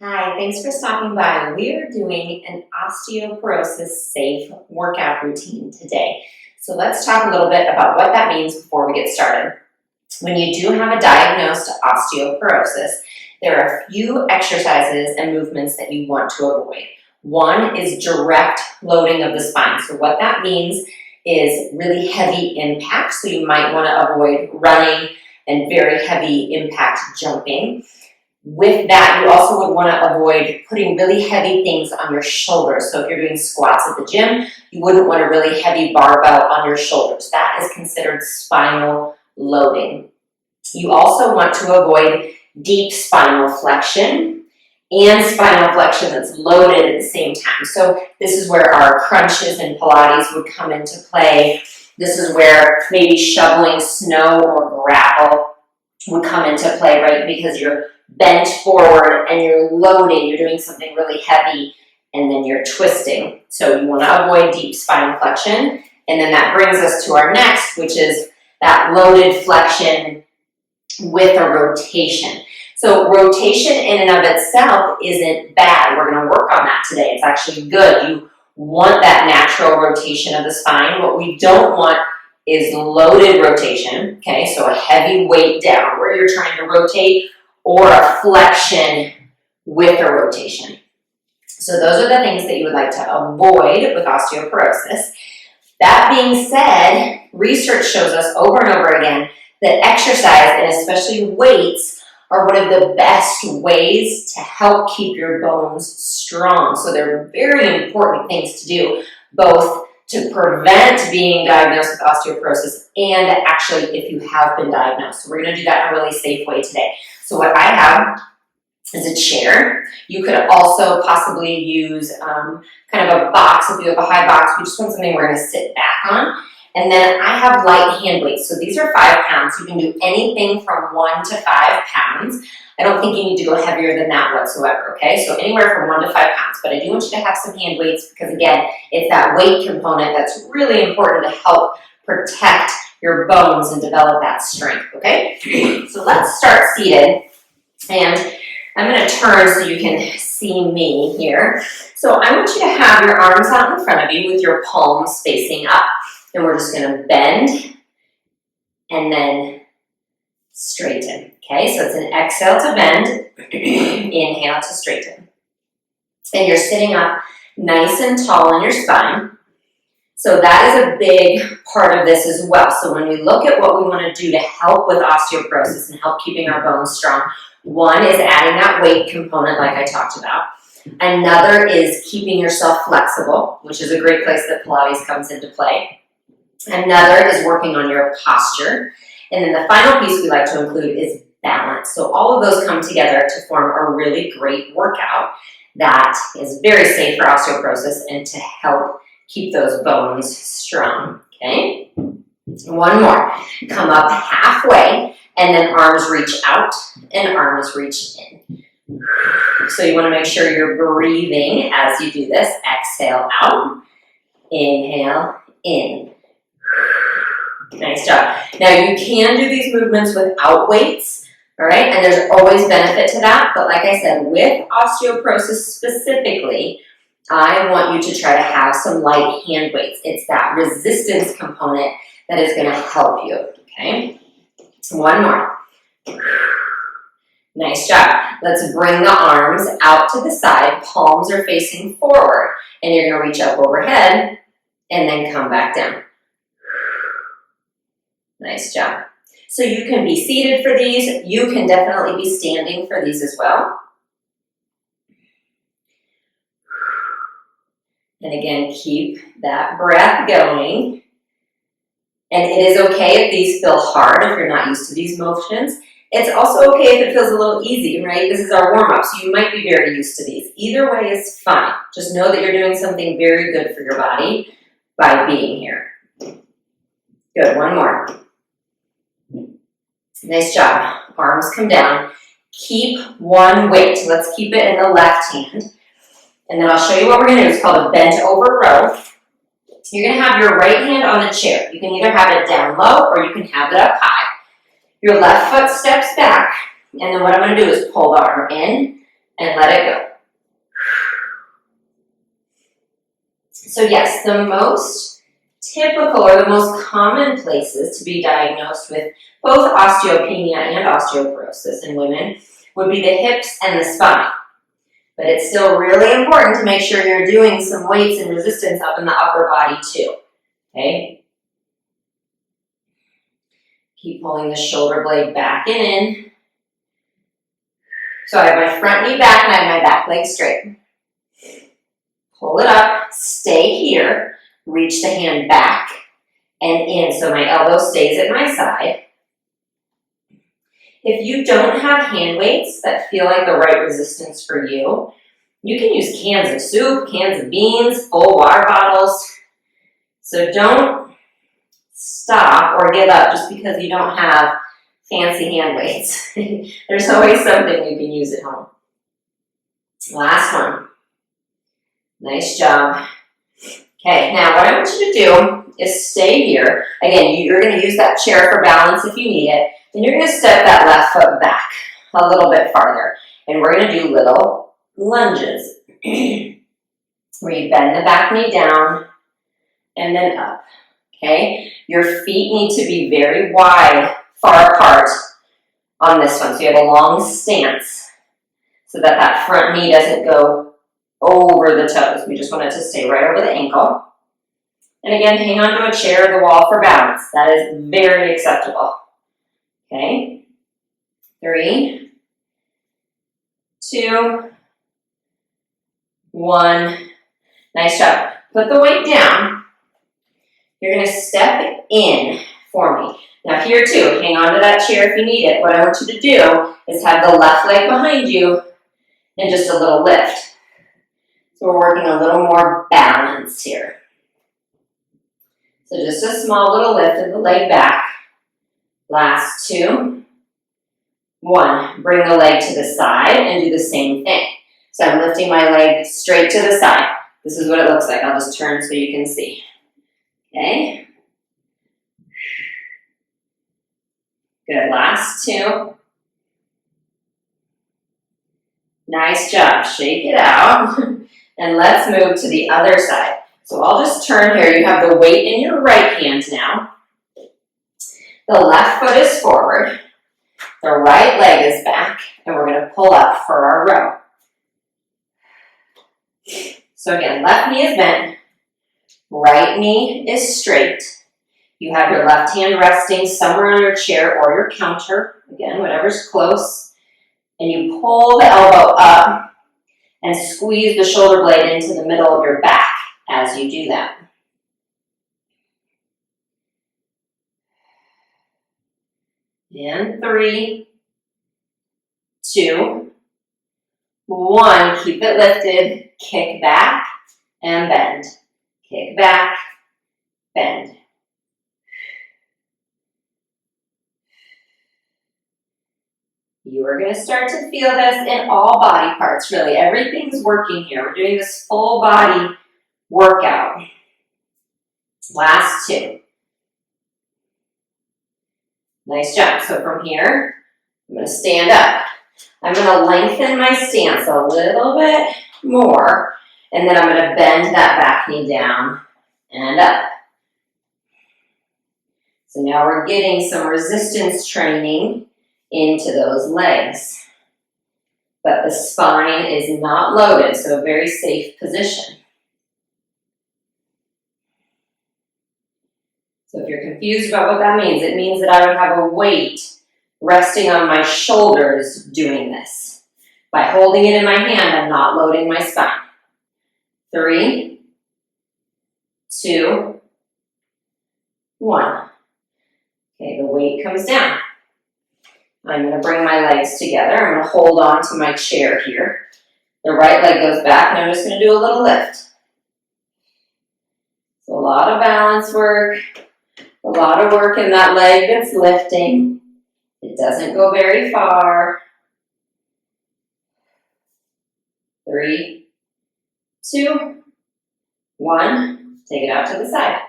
Hi, thanks for stopping by. We are doing an osteoporosis safe workout routine today. So let's talk a little bit about what that means before we get started. When you do have a diagnosed osteoporosis, there are a few exercises and movements that you want to avoid. One is direct loading of the spine. So what that means is really heavy impact. So you might want to avoid running and very heavy impact jumping. With that, you also would want to avoid putting really heavy things on your shoulders. So if you're doing squats at the gym, you wouldn't want a really heavy barbell on your shoulders. That is considered spinal loading. You also want to avoid deep spinal flexion and spinal flexion that's loaded at the same time. So this is where our crunches and Pilates would come into play. This is where maybe shoveling snow or gravel would come into play, right? Because you're bent forward and you're loading, you're doing something really heavy, and then you're twisting. So you want to avoid deep spinal flexion. And then that brings us to our next, which is that loaded flexion with a rotation. So rotation in and of itself isn't bad. We're going to work on that today. It's actually good. You want that natural rotation of the spine. What we don't want is loaded rotation, okay? So a heavy weight down where you're trying to rotate, or a flexion with a rotation. So those are the things that you would like to avoid with osteoporosis. That being said, research shows us over and over again that exercise, and especially weights, are one of the best ways to help keep your bones strong. So they're very important things to do, both to prevent being diagnosed with osteoporosis and actually if you have been diagnosed. So we're going to do that in a really safe way today. So what I have is a chair. You could also possibly use kind of a box. If you have a high box, we just want something we're going to sit back on. And then I have light hand weights. So these are 5 pounds. You can do anything from 1 to 5 pounds. I don't think you need to go heavier than that whatsoever, okay? So anywhere from 1 to 5 pounds. But I do want you to have some hand weights because, again, it's that weight component that's really important to help protect your bones and develop that strength, okay? So let's start seated. And I'm going to turn so you can see me here. So I want you to have your arms out in front of you with your palms facing up. And we're just going to bend and then straighten. Okay, so it's an exhale to bend, inhale to straighten. And you're sitting up nice and tall in your spine. So that is a big part of this as well. So when we look at what we want to do to help with osteoporosis and help keeping our bones strong, one is adding that weight component like I talked about. Another is keeping yourself flexible, which is a great place that Pilates comes into play. Another is working on your posture. And then the final piece we like to include is balance. So all of those come together to form a really great workout that is very safe for osteoporosis and to help keep those bones strong, okay? One more. Come up halfway and then arms reach out and arms reach in. So you want to make sure you're breathing as you do this. Exhale out, inhale in. Nice job. Now you can do these movements without weights, all right? And there's always benefit to that. But like I said, with osteoporosis specifically, I want you to try to have some light hand weights. It's that resistance component that is going to help you, okay? One more. Nice job. Let's bring the arms out to the side. Palms are facing forward. And you're going to reach up overhead and then come back down. Nice job. So you can be seated for these. You can definitely be standing for these as well. And again, keep that breath going. And it is okay if these feel hard, if you're not used to these motions. It's also okay if it feels a little easy, right? This is our warm-up, so you might be very used to these. Either way is fine. Just know that you're doing something very good for your body by being here. Good, one more. Nice job. Arms come down. Keep one weight. Let's keep it in the left hand. And then I'll show you what we're going to do. It's called a bent over row. You're going to have your right hand on the chair. You can either have it down low or you can have it up high. Your left foot steps back. And then what I'm going to do is pull the arm in and let it go. So yes, the most typical or the most common places to be diagnosed with both osteopenia and osteoporosis in women would be the hips and the spine. But it's still really important to make sure you're doing some weights and resistance up in the upper body too, okay? Keep pulling the shoulder blade back and in. So I have my front knee back and I have my back leg straight. Pull it up, stay here, reach the hand back and in so my elbow stays at my side. If you don't have hand weights that feel like the right resistance for you, you can use cans of soup, cans of beans, full water bottles. So don't stop or give up just because you don't have fancy hand weights. There's always something you can use at home. Last one. Nice job. Okay, now what I want you to do is stay here. Again, you're going to use that chair for balance if you need it. And you're going to step that left foot back a little bit farther. And we're going to do little lunges where you bend the back knee down and then up. Okay? Your feet need to be very wide, far apart on this one. So you have a long stance so that that front knee doesn't go over the toes. We just want it to stay right over the ankle. And again, hang on to a chair or the wall for balance. That is very acceptable. Okay? 3, 2, 1. Nice job. Put the weight down. You're going to step in for me. Now here too, hang on to that chair if you need it. What I want you to do is have the left leg behind you and just a little lift. So we're working a little more balance here. So just a small little lift of the leg back. Last 2, 1. Bring the leg to the side and do the same thing. So I'm lifting my leg straight to the side. This is what it looks like. I'll just turn so you can see. Okay. Good. Last 2. Nice job. Shake it out. And let's move to the other side. So I'll just turn here. You have the weight in your right hand now. The left foot is forward. The right leg is back. And we're going to pull up for our row. So again, left knee is bent. Right knee is straight. You have your left hand resting somewhere on your chair or your counter. Again, whatever's close. And you pull the elbow up and squeeze the shoulder blade into the middle of your back as you do that. And 3, 2, 1. Keep it lifted. Kick back and bend. Kick back, bend. You are going to start to feel this in all body parts, really. Everything's working here. We're doing this full body workout. Last 2. Nice job. So from here, I'm going to stand up. I'm going to lengthen my stance a little bit more, and then I'm going to bend that back knee down and up. So now we're getting some resistance training into those legs. But the spine is not loaded, so a very safe position. So if you're confused about what that means, it means that I would have a weight resting on my shoulders doing this. By holding it in my hand, I'm not loading my spine. 3, 2, 1. Okay, the weight comes down. I'm going to bring my legs together. I'm going to hold on to my chair here. The right leg goes back, and I'm just going to do a little lift. So a lot of balance work, a lot of work in that leg that's lifting. It doesn't go very far. 3, 2, 1. Take it out to the side.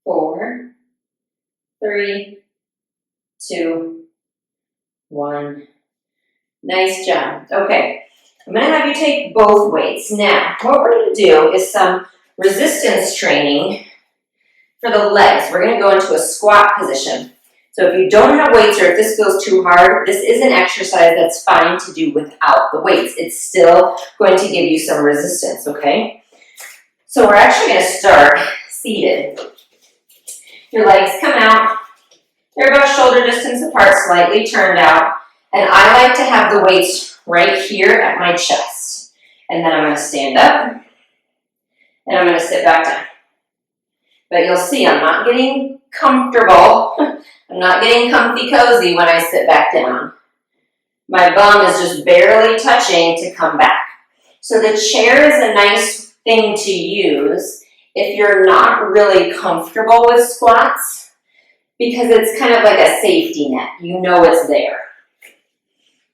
4, 3, 2, 1. Nice job. Okay, I'm going to have you take both weights. Now, what we're going to do is some resistance training for the legs. We're going to go into a squat position. So if you don't have weights or if this feels too hard, this is an exercise that's fine to do without the weights. It's still going to give you some resistance, okay? So we're actually going to start seated. Your legs come out. They're about shoulder distance apart, slightly turned out. And I like to have the weights right here at my chest. And then I'm going to stand up. And I'm going to sit back down. But you'll see I'm not getting comfortable. I'm not getting comfy cozy when I sit back down. My bum is just barely touching to come back. So the chair is a nice thing to use if you're not really comfortable with squats, because it's kind of like a safety net. You know it's there.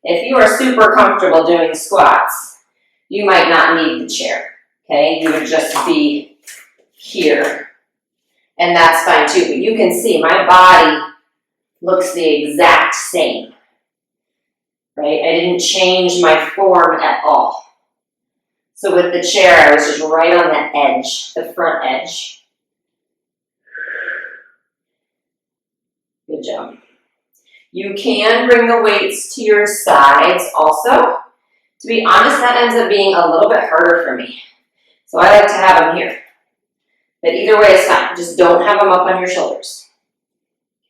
If you are super comfortable doing squats, you might not need the chair, okay? You would just be here. And that's fine too, but you can see my body looks the exact same, right? I didn't change my form at all. So with the chair, I was just right on that edge, the front edge. Good job. You can bring the weights to your sides also. To be honest, that ends up being a little bit harder for me. So I like to have them here. But either way is fine. Just don't have them up on your shoulders.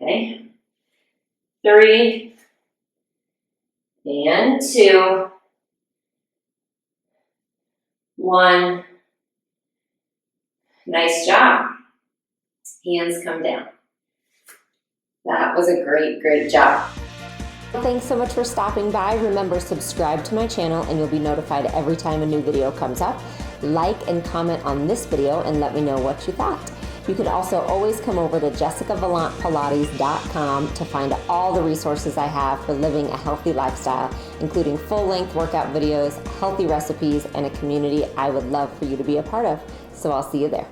Okay? 3 and 2. 1. Nice job. Hands come down. That was a great job. Thanks so much for stopping by. Remember, subscribe to my channel and you'll be notified every time a new video comes up. Like and comment on this video and let me know what you thought. You can also always come over to jessicavalantpilates.com to find all the resources I have for living a healthy lifestyle, including full-length workout videos, healthy recipes, and a community I would love for you to be a part of. So I'll see you there.